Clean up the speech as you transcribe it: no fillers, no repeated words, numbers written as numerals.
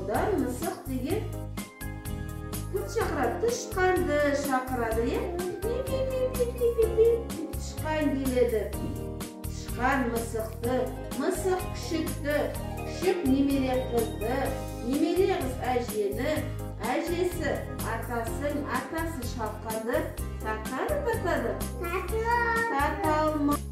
одан мысық деген кім шақырады? Тышқанды шақырады, иә? Тышқан келеді. Тышқан мысықты, мысық күшікті, күшік немере қызды, немере қыз әжені, әжесі атасы шалқанды тартады. Тарта алмайды.